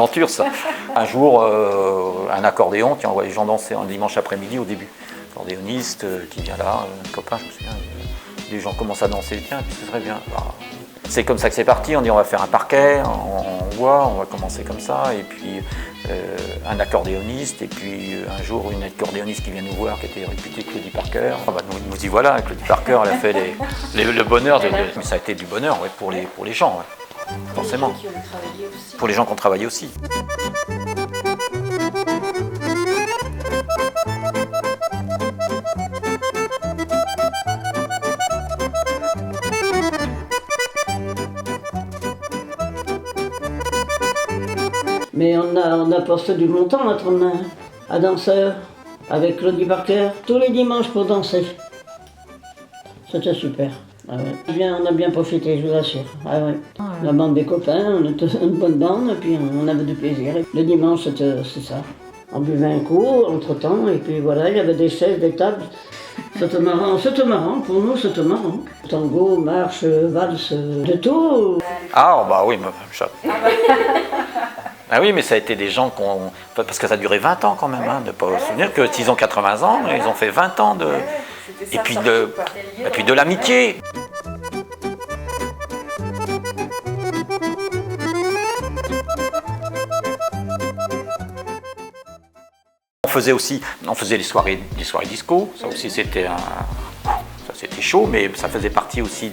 aventure ça. Un jour, un accordéon qui envoie les gens danser un dimanche après-midi au début. Accordéoniste qui vient là, un copain, je me souviens, les gens commencent à danser, tiens, puis ce serait bien. C'est comme ça que c'est parti, on dit on va faire un parquet, on va commencer comme ça, et puis un accordéoniste, et puis un jour une accordéoniste qui vient nous voir, qui était réputée Claudie Parker. Nous y voilà, Claudie Parker, elle a fait le bonheur, mais ça a été du bonheur ouais, pour les gens, ouais, forcément. Pour les gens qui ont travaillé aussi. Mais on a posté du montant à danseur avec Claudie Parker tous les dimanches pour danser. C'était super. Ah ouais. On a bien profité, je vous assure. Ah ouais. La bande des copains, on était une bonne bande et puis on avait du plaisir. Le dimanche, c'est ça. On buvait un coup entre-temps et puis voilà, il y avait des chaises, des tables. C'était marrant, pour nous c'était marrant. Tango, marche, valse, de tout. Ah bah oui, ah oui, mais ça a été des gens parce que ça a duré 20 ans quand même, hein, de ne pas se souvenir que s'ils ont 80 ans, ils ont fait 20 ans de... Et puis de l'amitié. On faisait les soirées disco, ça aussi c'était chaud, mais ça faisait partie aussi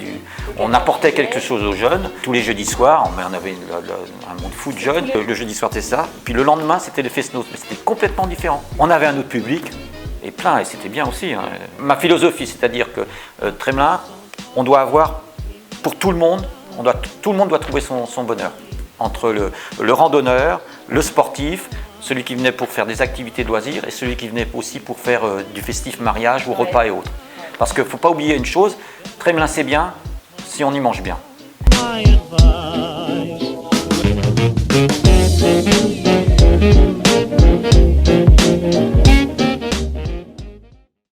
on apportait quelque chose aux jeunes. Tous les jeudis soirs, on avait un monde fou de jeunes. Le jeudi soir c'était ça, puis le lendemain c'était les fest-noz, mais c'était complètement différent. On avait un autre public, et plein, et c'était bien aussi. Hein. Ma philosophie, c'est-à-dire que Tremelin, on doit avoir pour tout le monde, tout le monde doit trouver son bonheur. Entre le randonneur, le sportif, celui qui venait pour faire des activités de loisirs et celui qui venait aussi pour faire du festif mariage ou repas et autres. Parce qu'il ne faut pas oublier une chose, Tremelin c'est bien si on y mange bien.